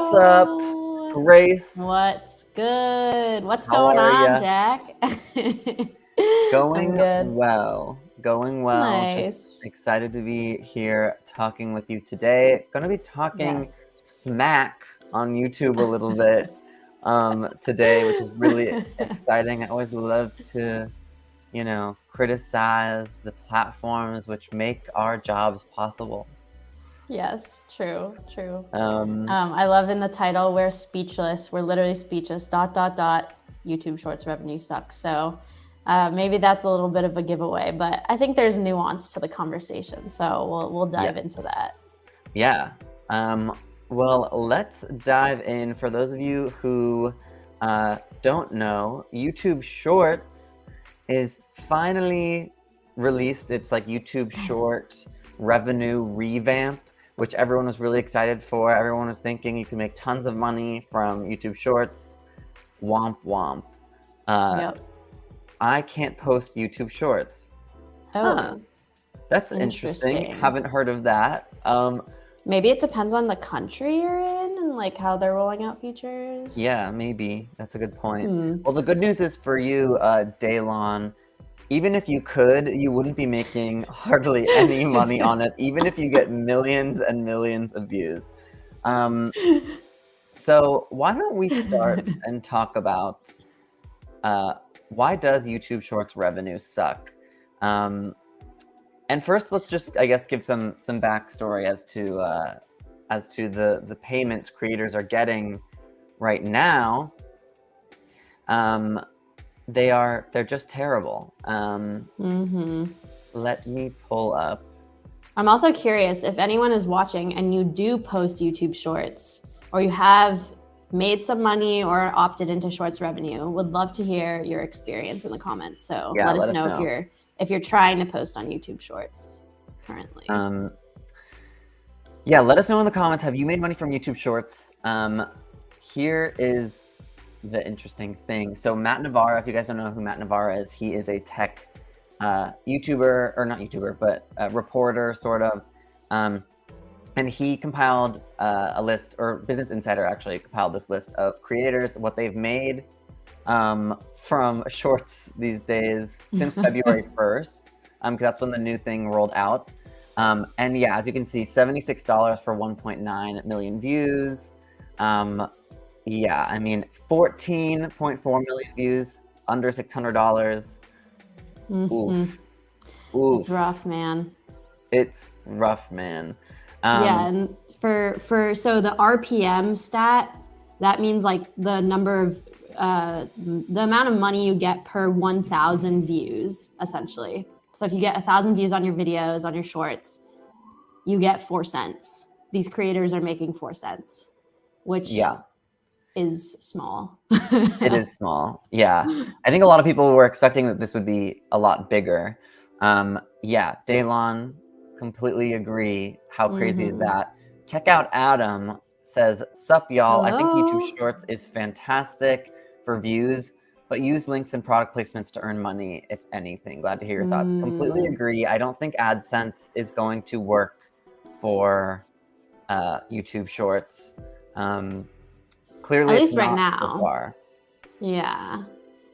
What's up, Grace? What's good? What's How going are on, ya? Jack? Going I'm good. well. Going well. Just Nice. excited to be here talking with you today. Gonna be talking Yes. smack on YouTube a little bit today, which is really exciting. I always love to, criticize the platforms which make our jobs possible. Yes, true. Um, I love in the title, we're speechless. We're literally speechless. ... YouTube Shorts revenue sucks. So maybe that's a little bit of a giveaway, but I think there's nuance to the conversation. So we'll dive into that. Yeah. Well, let's dive in. For those of you who don't know, YouTube Shorts is finally released. It's like YouTube Short revenue revamp, which everyone was really excited for. Everyone was thinking you can make tons of money from YouTube Shorts. Womp womp. Yep. I can't post YouTube Shorts. Oh, that's interesting. Haven't heard of that. Maybe it depends on the country you're in and like how they're rolling out features. Yeah, maybe. That's a good point. Well, the good news is for you, Daylon, even if you could, you wouldn't be making hardly any money on it, even if you get millions and millions of views. So why don't we start and talk about why does YouTube Shorts revenue suck? And first, let's just, I guess, give some backstory as to the payments creators are getting right now. They're just terrible. Let me pull up. I'm also curious if anyone is watching and you do post YouTube Shorts or you have made some money or opted into Shorts revenue, would love to hear your experience in the comments. So Yeah, let us know if you're trying to post on YouTube Shorts currently. Yeah, let us know in the comments. Have you made money from YouTube Shorts? Here is the interesting thing. So Matt Navarra, if you guys don't know who Matt Navarra is, he is a tech YouTuber, or not YouTuber, but a reporter, sort of. And he compiled a list, or Business Insider actually compiled this list of creators, what they've made from Shorts these days since February 1st, because that's when the new thing rolled out. And yeah, as you can see, $76 for 1.9 million views. Yeah, I mean, 14.4 million views, under $600. Oof. It's rough, man. It's rough, man. Yeah, and so the RPM stat, that means like the number of the amount of money you get per 1,000 views, essentially. So if you get 1,000 views on your videos, on your shorts, you get 4 cents. These creators are making 4 cents, which is small. It is small. Yeah. I think a lot of people were expecting that this would be a lot bigger. Yeah, Daylon, completely agree. How crazy is that? Check out Adam, says, sup y'all. I think YouTube Shorts is fantastic for views, but use links and product placements to earn money, if anything. Glad to hear your thoughts. Completely agree. I don't think AdSense is going to work for YouTube Shorts. Clearly, at least it's right not now. So far. Yeah.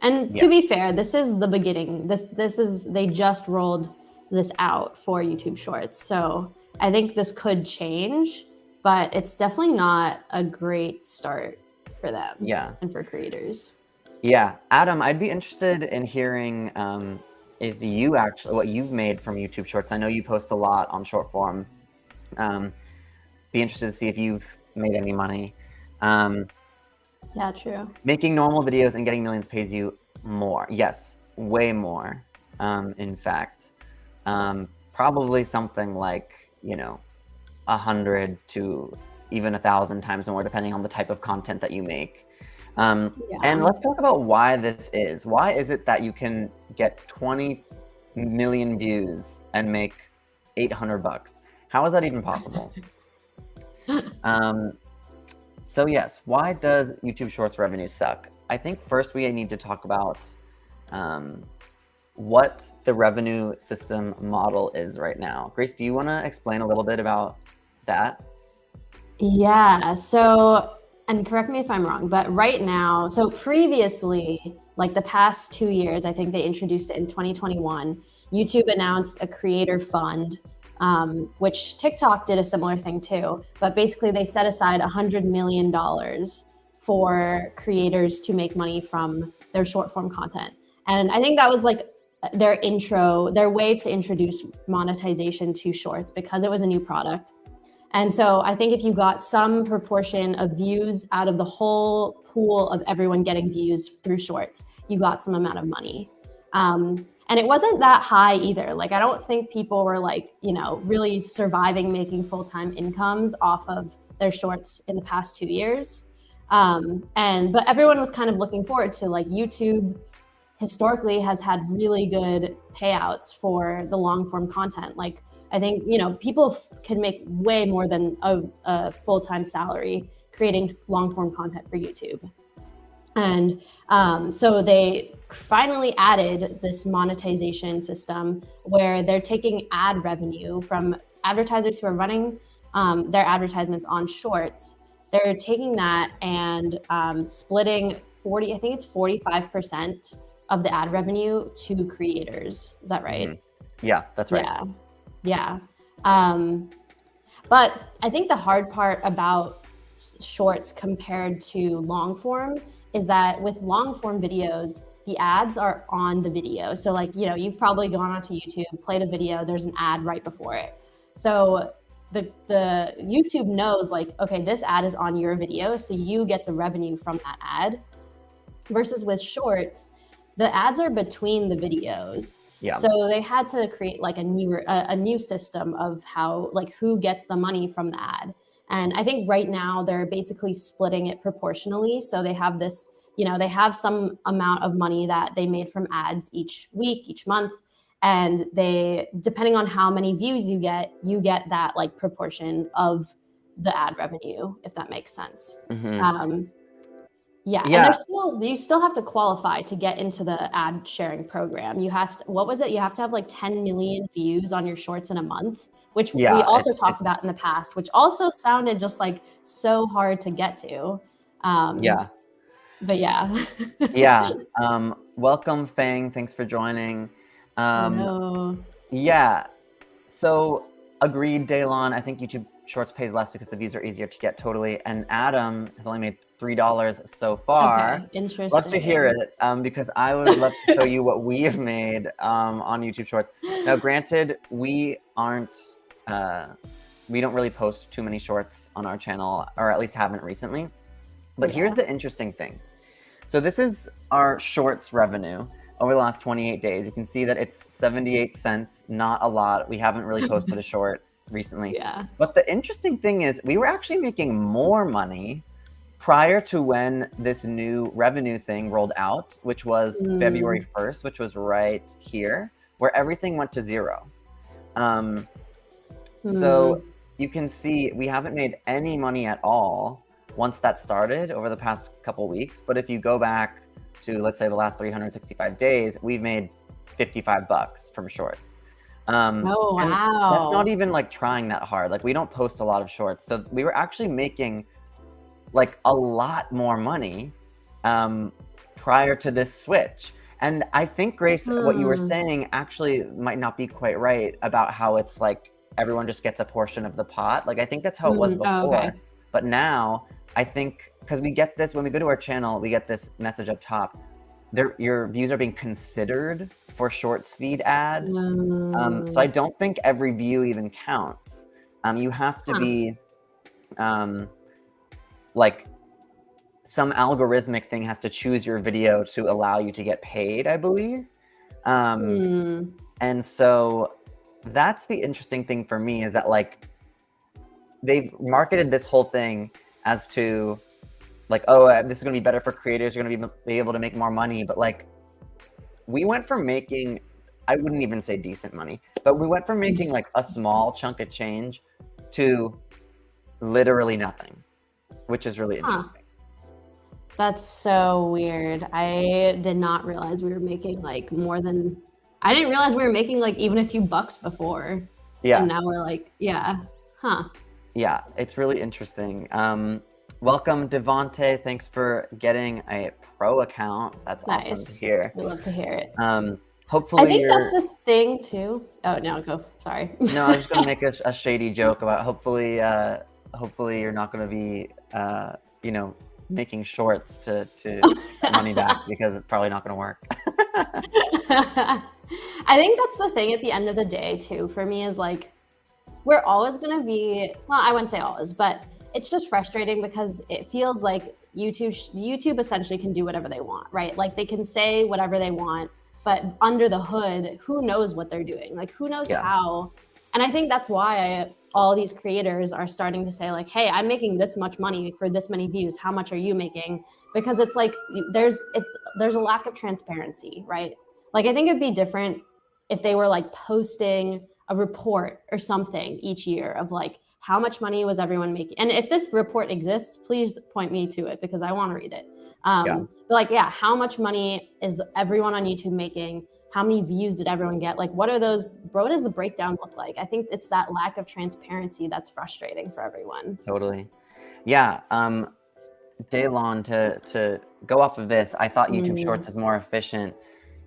And to be fair, this is the beginning. They just rolled this out for YouTube Shorts. So I think this could change, but it's definitely not a great start for them and for creators. Yeah. Adam, I'd be interested in hearing if you actually, what you've made from YouTube Shorts. I know you post a lot on short form. Be interested to see if you've made any money. Yeah, true. Making normal videos and getting millions pays you more. Yes, way more. In fact, probably something like, 100 to even 1,000 times more, depending on the type of content that you make. And let's talk about why this is. Why is it that you can get 20 million views and make $800? How is that even possible? So yes, why does YouTube Shorts revenue suck? I think first we need to talk about what the revenue system model is right now. Grace, do you want to explain a little bit about that? Yeah, so and correct me if I'm wrong, but right now, so previously, like the past 2 years, I think they introduced it in 2021. YouTube announced a creator fund, which TikTok did a similar thing too. But basically, they set aside $100 million for creators to make money from their short form content. And I think that was like their way to introduce monetization to shorts because it was a new product. And so I think if you got some proportion of views out of the whole pool of everyone getting views through shorts, you got some amount of money. And it wasn't that high either. Like, I don't think people were like, really surviving making full-time incomes off of their shorts in the past 2 years. But everyone was kind of looking forward to, like, YouTube historically has had really good payouts for the long form content. Like, I think, people can make way more than a full-time salary creating long form content for YouTube. And so they finally added this monetization system where they're taking ad revenue from advertisers who are running their advertisements on shorts. They're taking that and splitting 45% of the ad revenue to creators. Is that right? Mm-hmm. Yeah, that's right. Yeah. But I think the hard part about shorts compared to long form is that with long form videos, the ads are on the video. So like, you've probably gone onto YouTube, played a video, there's an ad right before it. So the YouTube knows, like, okay, this ad is on your video, so you get the revenue from that ad. Versus with shorts, the ads are between the videos. Yeah. So they had to create like a new system of how, like, who gets the money from the ad. And I think right now they're basically splitting it proportionally. So they have this, they have some amount of money that they made from ads each week, each month. And they, depending on how many views you get that like proportion of the ad revenue, if that makes sense. Mm-hmm. Yeah, and you still have to qualify to get into the ad sharing program. You have to, what was it? You have to have like 10 million views on your shorts in a month, which we also talked about in the past, which also sounded just like so hard to get to. But yeah. Yeah. Welcome, Fang. Thanks for joining. Yeah. So agreed, Daylon. I think YouTube Shorts pays less because the views are easier to get, totally. And Adam has only made $3 so far. Okay, interesting. Love to hear it, because I would love to show you what we have made on YouTube Shorts. Now, granted, we don't really post too many shorts on our channel, or at least haven't recently. But here's the interesting thing. So this is our shorts revenue over the last 28 days. You can see that it's 78 cents, not a lot. We haven't really posted a short recently. Yeah. But the interesting thing is we were actually making more money prior to when this new revenue thing rolled out, which was February 1st, which was right here, where everything went to zero. So you can see we haven't made any money at all once that started over the past couple weeks. But if you go back to, let's say, the last 365 days, we've made $55 from shorts. Oh, wow. That's not even like trying that hard. Like, we don't post a lot of shorts. So we were actually making like a lot more money prior to this switch. And I think, Grace, what you were saying actually might not be quite right about how it's like everyone just gets a portion of the pot. Like, I think that's how it was before. Oh, okay. But now I think, because we get this, when we go to our channel, we get this message up top. Your views are being considered for shorts feed ad. So I don't think every view even counts. You have to be like, some algorithmic thing has to choose your video to allow you to get paid, I believe. And so that's the interesting thing for me, is that, like, they've marketed this whole thing as to, like, oh, this is going to be better for creators, you're going to be able to make more money. But, like, we went from making, I wouldn't even say decent money, but we went from making like a small chunk of change to literally nothing, which is really interesting. That's so weird. I did not realize we were making like more than, I didn't realize we were making like even a few bucks before. Yeah. And now we're like, yeah. Yeah, it's really interesting. welcome, Devonte. Thanks for getting a pro account. That's awesome to hear. We love to hear it. Hopefully I think that's the thing too. Oh no, go. Sorry. No, I was just gonna make a shady joke about hopefully you're not gonna be making shorts to get money back, because it's probably not gonna work. I think that's the thing at the end of the day too, for me, is like, we're always gonna be, well, I wouldn't say always, but it's just frustrating because it feels like YouTube essentially can do whatever they want, right? Like they can say whatever they want, but under the hood, who knows what they're doing? Like who knows how? And I think that's why all these creators are starting to say like, hey, I'm making this much money for this many views. How much are you making? Because it's like, there's a lack of transparency, right? Like I think it'd be different if they were like posting a report or something each year of like, how much money was everyone making? And if this report exists, please point me to it because I want to read it. But like, how much money is everyone on YouTube making? How many views did everyone get? Like, what does the breakdown look like? I think it's that lack of transparency that's frustrating for everyone. Totally. Yeah. Daylon, to go off of this, I thought YouTube Shorts is more efficient.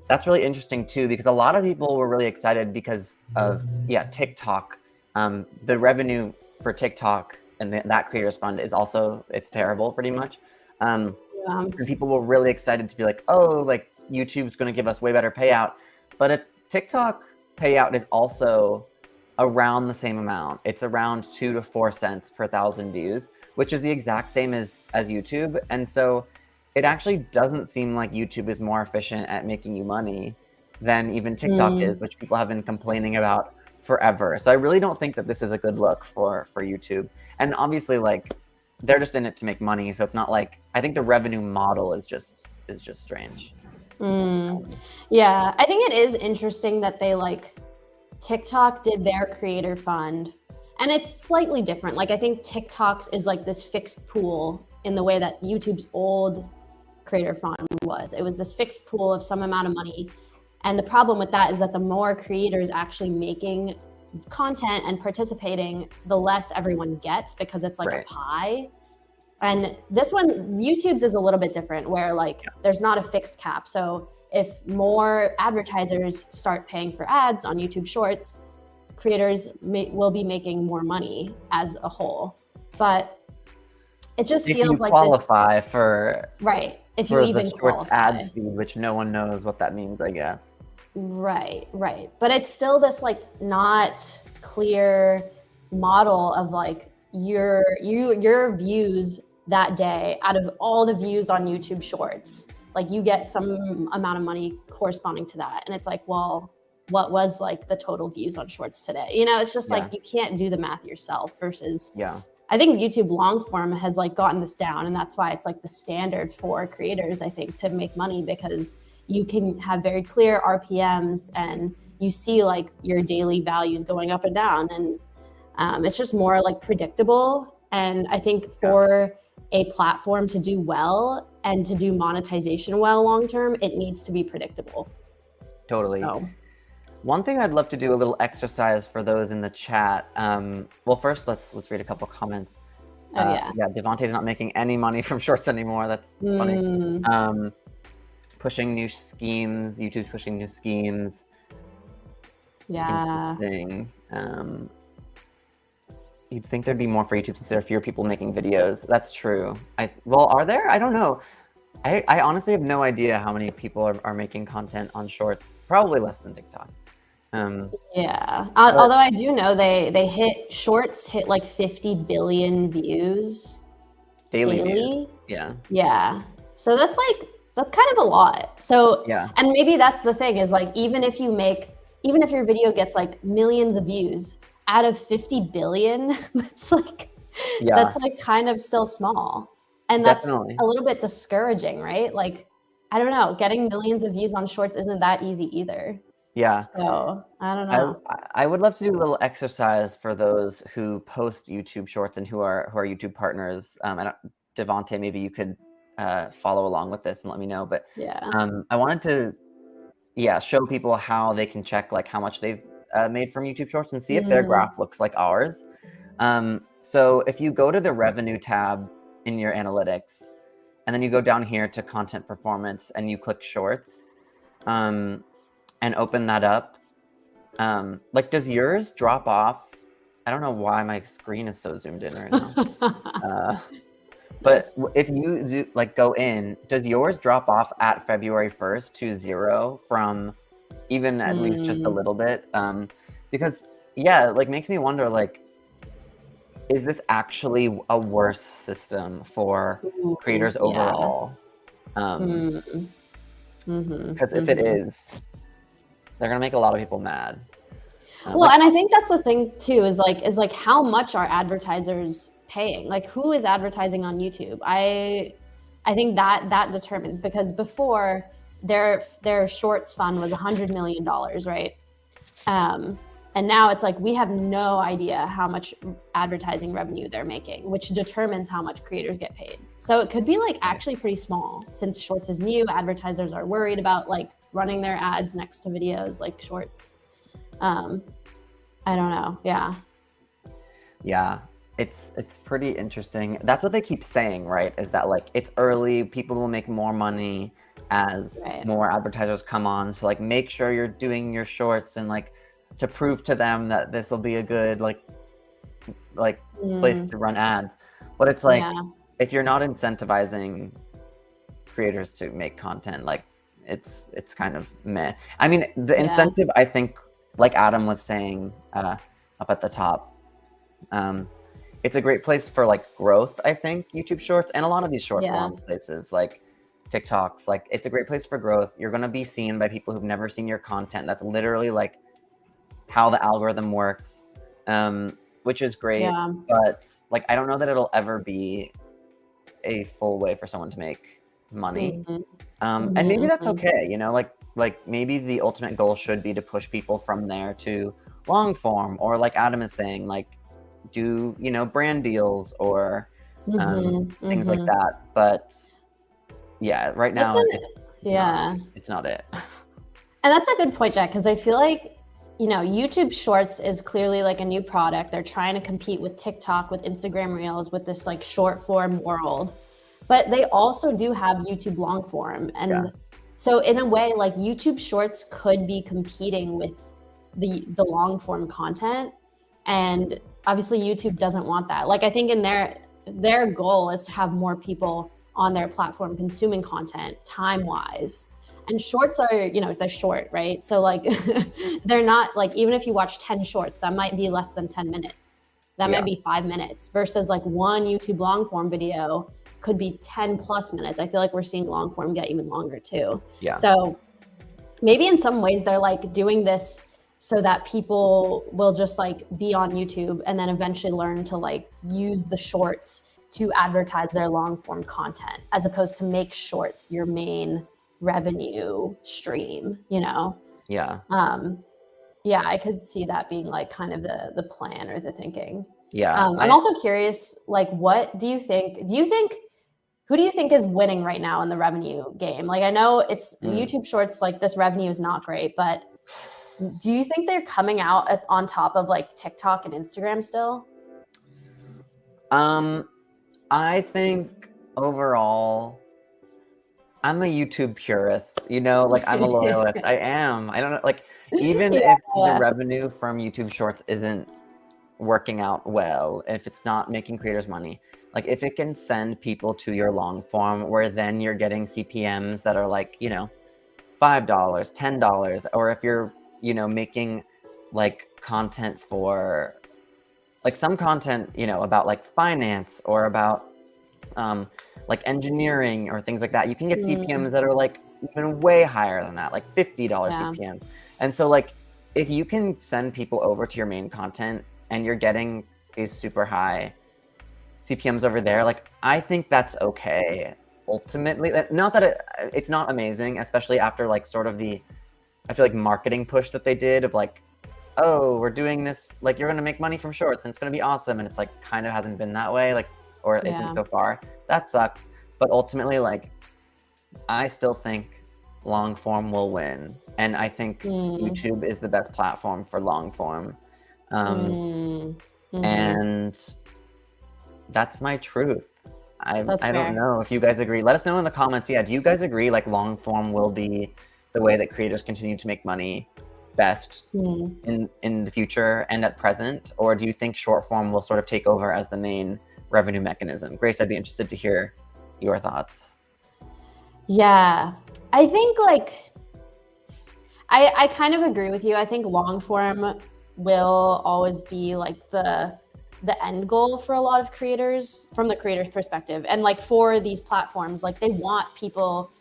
That's really interesting too, because a lot of people were really excited because of TikTok. The revenue for TikTok and that creators fund is also, it's terrible pretty much. And people were really excited to be like, oh, like YouTube's going to give us way better payout. But a TikTok payout is also around the same amount. It's around 2 to 4 cents per 1,000 views, which is the exact same as YouTube. And so it actually doesn't seem like YouTube is more efficient at making you money than even TikTok is, which people have been complaining about forever. So I really don't think that this is a good look for YouTube. And obviously, like, they're just in it to make money. So it's not like, I think the revenue model is just strange. Yeah, I think it is interesting that they like TikTok did their creator fund, and it's slightly different. Like I think TikTok's is like this fixed pool in the way that YouTube's old creator fund was. It was this fixed pool of some amount of money. And the problem with that is that the more creators actually making content and participating, the less everyone gets, because it's like a pie. And this one, YouTube's is a little bit different, where like there's not a fixed cap. So if more advertisers start paying for ads on YouTube Shorts, creators will be making more money as a whole. But it just feels like qualify for if you even the Shorts ad speed, which no one knows what that means, I guess. Right. But it's still this like not clear model of like your views that day out of all the views on YouTube Shorts. Like you get some amount of money corresponding to that. And it's like, well, what was like the total views on Shorts today? You know, it's just like you can't do the math yourself versus I think YouTube long form has like gotten this down, and that's why it's like the standard for creators, I think, to make money, because you can have very clear RPMs and you see like your daily values going up and down, and it's just more like predictable. And I think for a platform to do well and to do monetization well long term, it needs to be predictable. Totally. So. One thing I'd love to do a little exercise for those in the chat. Well, first let's read a couple comments. Devontae's not making any money from Shorts anymore. That's funny. Pushing new schemes. YouTube's pushing new schemes. Interesting. You'd think there'd be more for YouTube since there are fewer people making videos. That's true. Well, are there? I don't know. I honestly have no idea how many people are making content on Shorts. Probably less than TikTok. Although I do know they Shorts hit like 50 billion views daily. Yeah. So that's kind of a lot. So and maybe that's the thing, is like even if your video gets like millions of views out of 50 billion, that's like kind of still small. And that's a little bit discouraging, right? Like, I don't know, getting millions of views on Shorts isn't that easy either. Yeah. So I don't know. I would love to do a little exercise for those who post YouTube Shorts and who are YouTube partners. Devontae, maybe you could follow along with this and let me know. But I wanted to show people how they can check like how much they've made from YouTube Shorts and see if their graph looks like ours. So if you go to the revenue tab in your analytics, and then you go down here to content performance and you click shorts, and open that up. Like, does yours drop off? I don't know why my screen is so zoomed in right now. But Yes. if you like go in, does yours drop off at February 1st to 0 from even at least just a little bit? Because yeah, like makes me wonder, like, is this actually a worse system for Ooh, creators yeah. overall? Mm. Because if it is, they're gonna make a lot of people mad. Well, Like, and I think that's the thing too, is like how much are advertisers paying? Like who is advertising on YouTube? I think that determines, because before their shorts fund was $100 million, right? And now it's like we have no idea how much advertising revenue they're making, which determines how much creators get paid. So it could be like actually pretty small, since shorts is new. Advertisers are worried about like running their ads next to videos like shorts. I don't know. yeah, it's pretty interesting. That's what they keep saying, right? Is that like it's early, people will make more money as Right. more advertisers come on. So like make sure you're doing your shorts and like to prove to them that this will be a good like place to run ads. But it's like Yeah. if you're not incentivizing creators to make content, like it's kind of meh. I mean, the Yeah. incentive, I think, like Adam was saying up at the top, it's a great place for like growth. I think YouTube Shorts and a lot of these short form places like TikToks, like it's a great place for growth. You're gonna be seen by people who've never seen your content. That's literally like how the algorithm works, which is great. Yeah. But like, I don't know that it'll ever be a full way for someone to make money. And maybe that's okay, you know, like maybe the ultimate goal should be to push people from there to long form, or like Adam is saying, like do, you know, brand deals or things like that. But yeah, right now it's not it. And that's a good point, Jack, because I feel like, you know, YouTube Shorts is clearly like a new product. They're trying to compete with TikTok, with Instagram Reels, with this like short form world. But they also do have YouTube long form. And so in a way, like YouTube Shorts could be competing with the long form content. And obviously YouTube doesn't want that. Like I think in their goal is to have more people on their platform consuming content time wise. And shorts are, you know, they're short, right? So like they're not like, even if you watch 10 shorts, that might be less than 10 minutes. That might be 5 minutes versus like one YouTube long form video could be 10 plus minutes. I feel like we're seeing long form get even longer too. Yeah. So maybe in some ways they're like doing this so that people will just like be on YouTube and then eventually learn to like use the shorts to advertise their long form content, as opposed to make shorts your main revenue stream, you know? Yeah. Yeah, I could see that being like kind of the plan or the thinking. Yeah. I'm also curious, like, what do you think, who do you think is winning right now in the revenue game? Like, I know it's YouTube Shorts, like this revenue is not great, but do you think they're coming out on top of like TikTok and Instagram still? I think overall, I'm a YouTube purist, you know, like I'm a loyalist. I am. I don't know, like even if the revenue from YouTube Shorts isn't working out well, if it's not making creators money, like if it can send people to your long form where then you're getting CPMs that are like, you know, $5, $10, or if you're, you know, making like content for like some content, you know, about like finance or about like engineering or things like that, you can get CPMs that are like even way higher than that, like $50 CPMs. And so like if you can send people over to your main content and you're getting these super high CPMs over there, like I think that's okay ultimately. Not that it's not amazing, especially after like sort of the, I feel like marketing push that they did of like, oh, we're doing this, like you're gonna make money from shorts and it's gonna be awesome, and it's like kind of hasn't been that way, like, or it isn't so far. That sucks. But ultimately, like, I still think long form will win, and I think YouTube is the best platform for long form. And that's my truth. That's I don't fair. know if you guys agree. Let us know in the comments. Yeah, do you guys agree like long form will be the way that creators continue to make money best in the future and at present, or do you think short form will sort of take over as the main revenue mechanism? Grace, I'd be interested to hear your thoughts. Yeah, I think like I kind of agree with you. I think long form will always be like the end goal for a lot of creators from the creator's perspective. And like for these platforms, like they want people,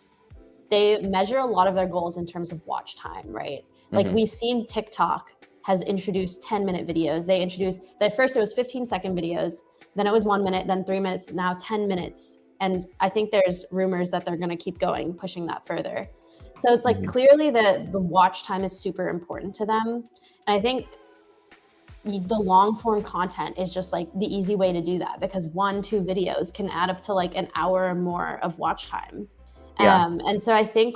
they measure a lot of their goals in terms of watch time, right? Like we've seen TikTok has introduced 10-minute videos. They introduced, at first it was 15-second videos, then it was 1 minute, then 3 minutes, now 10 minutes. And I think there's rumors that they're gonna keep going, pushing that further. So it's like clearly the watch time is super important to them. And I think the long form content is just like the easy way to do that, because 1-2 videos can add up to like an hour or more of watch time. Yeah. And so I think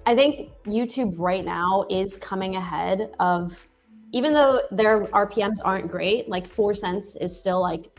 YouTube right now is coming ahead of, even though their RPMs aren't great, like 4 cents is still like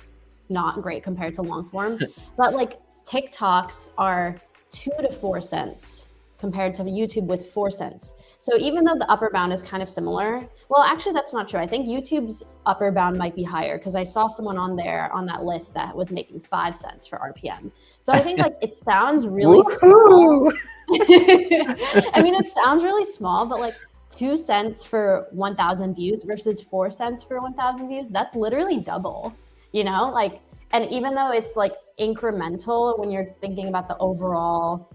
not great compared to long form, but like TikToks are 2 to 4 cents compared to YouTube with 4 cents. So even though the upper bound is kind of similar, well, actually that's not true. I think YouTube's upper bound might be higher, because I saw someone on there on that list that was making 5 cents for RPM. So I think like it sounds really small. I mean, it sounds really small, but like 2 cents for 1,000 views versus 4 cents for 1,000 views, that's literally double, you know? Like, and even though it's like incremental when you're thinking about the overall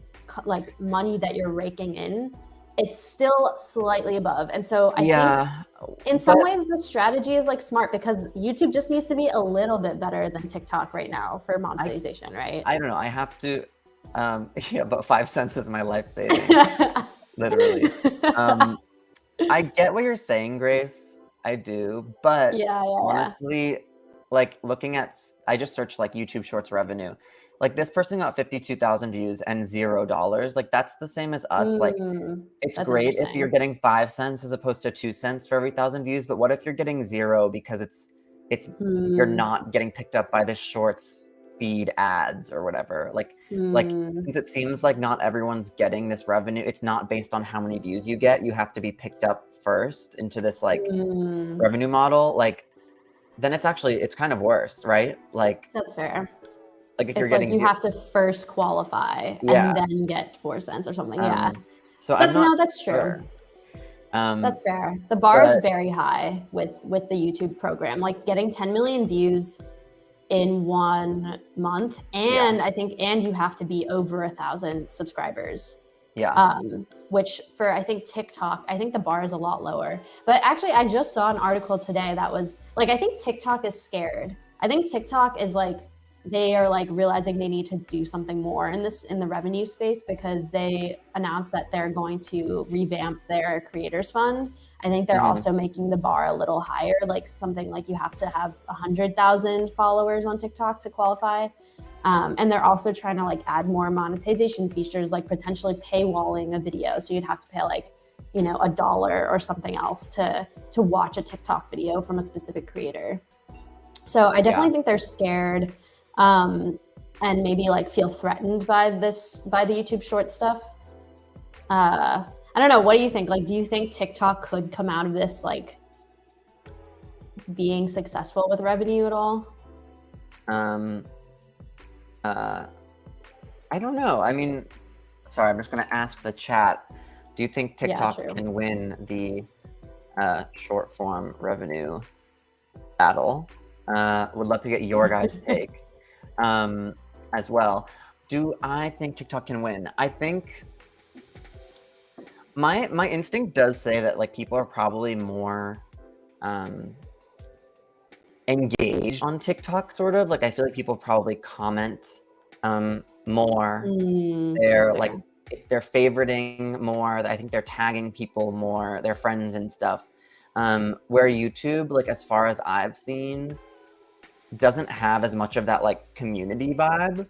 like money that you're raking in, it's still slightly above. And so I think in some ways the strategy is like smart, because YouTube just needs to be a little bit better than TikTok right now for monetization, right? I don't know. I have to, yeah, but 5 cents is my life saving, literally. I get what you're saying, Grace. I do, but honestly, like looking at, I just searched like YouTube Shorts revenue. Like this person got 52,000 views and $0. Like that's the same as us. Like it's great if you're getting 5 cents as opposed to 2 cents for every 1,000 views. But what if you're getting 0 because it's you're not getting picked up by the Shorts feed ads or whatever? Like since it seems like not everyone's getting this revenue, it's not based on how many views you get. You have to be picked up first into this like revenue model. Like then it's kind of worse, right? Like that's fair. Like if it's you're like getting you have to first qualify and then get 4 cents or something. So but I'm not no, that's sure. true. That's fair. The bar is very high with the YouTube program, like getting 10 million views in 1 month, and I think you have to be over 1,000 subscribers. Which for I think TikTok, I think the bar is a lot lower. But actually, I just saw an article today that was like, I think TikTok is scared. I think TikTok is like, they are like realizing they need to do something more in the revenue space, because they announced that they're going to revamp their creators fund. I think they're also making the bar a little higher, like something like you have to have 100,000 followers on TikTok to qualify. And they're also trying to like add more monetization features, like potentially paywalling a video. So you'd have to pay like, you know, $1 or something else to watch a TikTok video from a specific creator. So I definitely think they're scared. And maybe like feel threatened by the YouTube short stuff. I don't know. What do you think? Like, do you think TikTok could come out of this like being successful with revenue at all? I don't know. I mean, sorry, I'm just going to ask the chat. Do you think TikTok can win the short form revenue battle? Would love to get your guys' take. As well. Do I think TikTok can win? I think my instinct does say that like people are probably more engaged on TikTok, sort of. Like I feel like people probably comment more. They're like they're favoriting more. I think they're tagging people more, their friends and stuff. Where YouTube, like as far as I've seen, doesn't have as much of that like community vibe.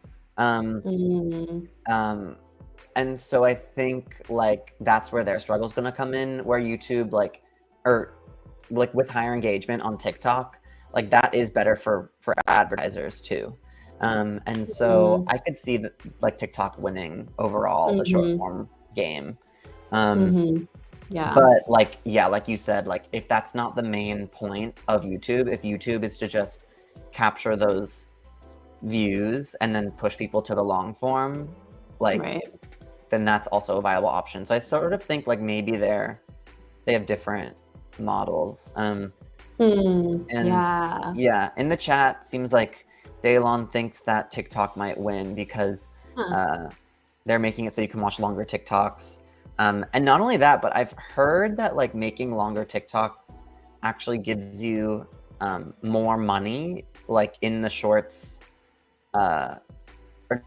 And so I think like that's where their struggle is going to come in, where YouTube like with higher engagement on TikTok, like that is better for advertisers too. And so I could see that like TikTok winning overall the short Mm-hmm. form game. Mm-hmm. Yeah. But like, yeah, like you said, like if that's not the main point of YouTube, if YouTube is to just capture those views and then push people to the long form, like Right. then that's also a viable option. So I sort of think like maybe they have different models. And Yeah. yeah, in the chat seems like Daylon thinks that TikTok might win because Huh. they're making it so you can watch longer TikToks. And not only that, but I've heard that like making longer TikToks actually gives you more money, like in the shorts, or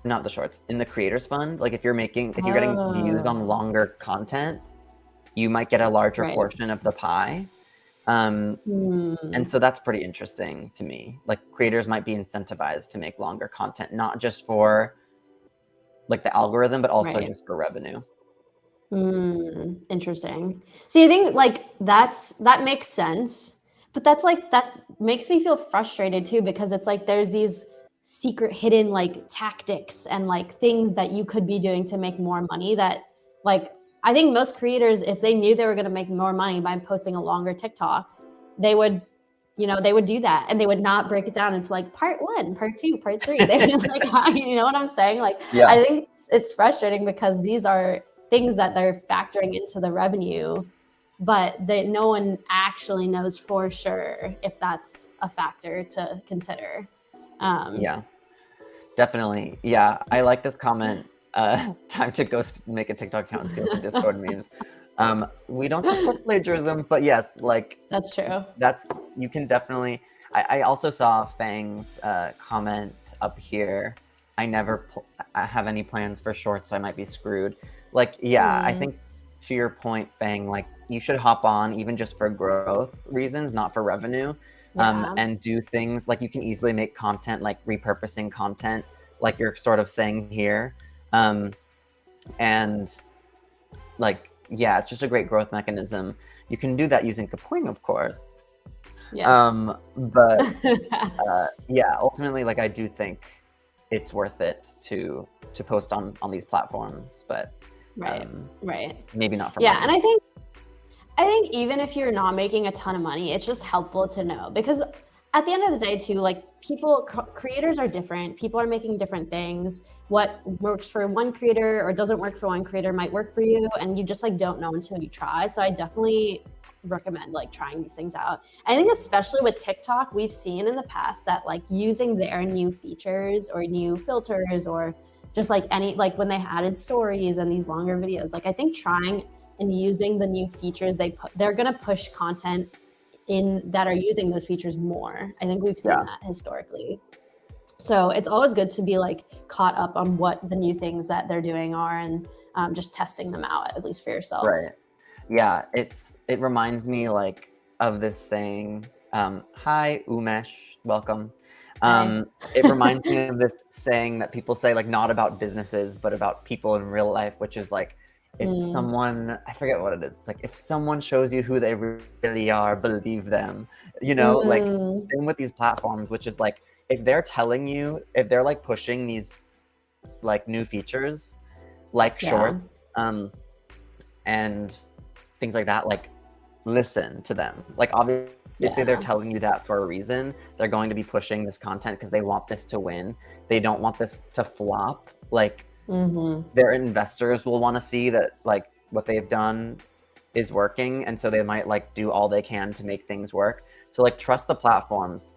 not the shorts, in the creators fund. Like if you're getting views on longer content, you might get a larger Right. portion of the pie. And so that's pretty interesting to me. Like creators might be incentivized to make longer content, not just for like the algorithm, but also Right. just for revenue. Interesting. See, I think like that makes sense, but that makes me feel frustrated too, because it's like there's these secret hidden like tactics and like things that you could be doing to make more money that like I think most creators, if they knew they were going to make more money by posting a longer TikTok, they would do that, and they would not break it down into like part 1, part 2, part 3. They would like, you know what I'm saying? Like, Yeah. I think it's frustrating because these are things that they're factoring into the revenue, but no one actually knows for sure if that's a factor to consider. Yeah, definitely. Yeah, I like this comment. Time to go make a TikTok account and steal some Discord memes. We don't support plagiarism, but yes, like That's true. You can definitely. I also saw Fang's comment up here. I never have any plans for shorts, so I might be screwed. Like, yeah, I think to your point, Fang, like you should hop on even just for growth reasons, not for revenue. And do things like you can easily make content, like repurposing content, like you're sort of saying here. And like, yeah, it's just a great growth mechanism. You can do that using Kapwing, of course. Yes. But yeah, ultimately, like I do think it's worth it to post on these platforms, but right. maybe not for money. money. And I think even if you're not making a ton of money, it's just helpful to know, because at the end of the day too, like creators are different. People are making different things. What works for one creator or doesn't work for one creator might work for you, and you just like don't know until you try. So I definitely recommend like trying these things out. I think especially with TikTok, we've seen in the past that like using their new features or new filters or just like like when they added stories and these longer videos, like I think trying and using the new features they're going to push content in that are using those features more. I think we've seen that historically. So it's always good to be like caught up on what the new things that they're doing are, and just testing them out, at least for yourself. Right. Yeah, it reminds me like of this saying, hi Umesh, welcome. It reminds me of this saying that people say, like not about businesses, but about people in real life, which is like, if someone, I forget what it is. It's like, if someone shows you who they really are, believe them, like same with these platforms, which is like, if they're like pushing these like new features, like shorts, and things like that, like listen to them. Like obviously they're telling you that for a reason. They're going to be pushing this content because they want this to win. They don't want this to flop. Like their investors will want to see that like what they've done is working, and so they might like do all they can to make things work. So like trust the platforms.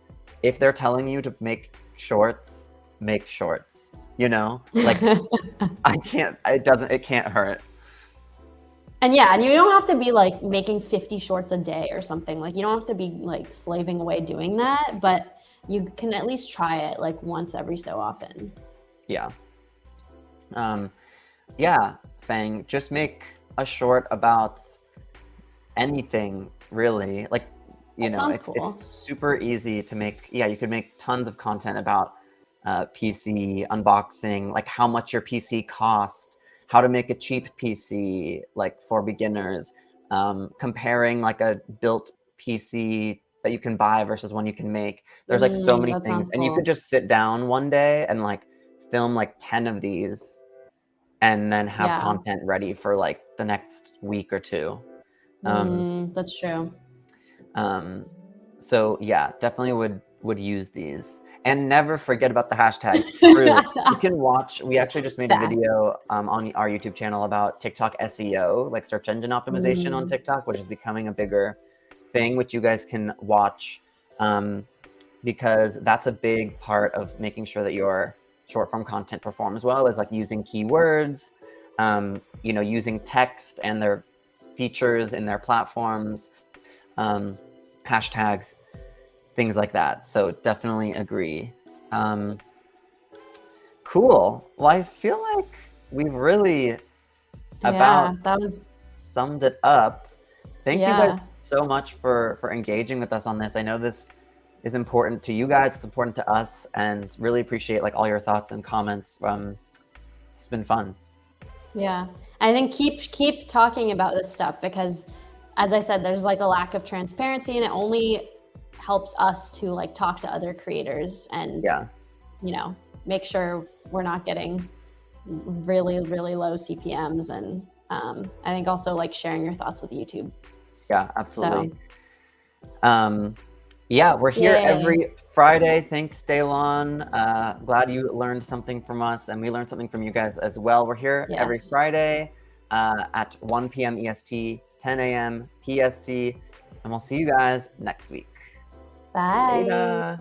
If they're telling you to make shorts, make shorts. Like it can't hurt. And and you don't have to be like making 50 shorts a day or something. Like you don't have to be like slaving away doing that, but you can at least try it like once every so often. Yeah. Yeah, Fang, just make a short about anything really. Like, it's super easy to make. Yeah, you could make tons of content about PC unboxing, like how much your PC cost, how to make a cheap PC, like for beginners, comparing like a built PC that you can buy versus one you can make. There's like so many That things, sounds and you cool. could just sit down one day and like film like 10 of these and then have Yeah. content ready for like the next week or two. That's true. So yeah, definitely would use these. And never forget about the hashtags. True. You can watch, we actually just made a Facts. video on our YouTube channel about TikTok SEO, like search engine optimization on TikTok, which is becoming a bigger thing, which you guys can watch, because that's a big part of making sure that your short form content performs well, is like using keywords, you know, using text and their features in their platforms, hashtags, things like that. So definitely agree. Cool. Well, I feel like we've really about that was summed it up. Thank you guys yeah. so much for engaging with us on this. I know this is important to you guys. It's important to us, and really appreciate like all your thoughts and comments. It's been fun. Yeah. I think keep talking about this stuff, because as I said, there's like a lack of transparency, and it only helps us to like talk to other creators and Yeah. you know, make sure we're not getting really, really low CPMs. And I think also like sharing your thoughts with YouTube. Yeah, absolutely. So yeah, we're here Yay. every Friday. Thanks, Daylon. Glad you learned something from us, and we learned something from you guys as well. We're here every Yes. Friday at 1 p.m. EST, 10 a.m. PST, and we'll see you guys next week. Bye. Later.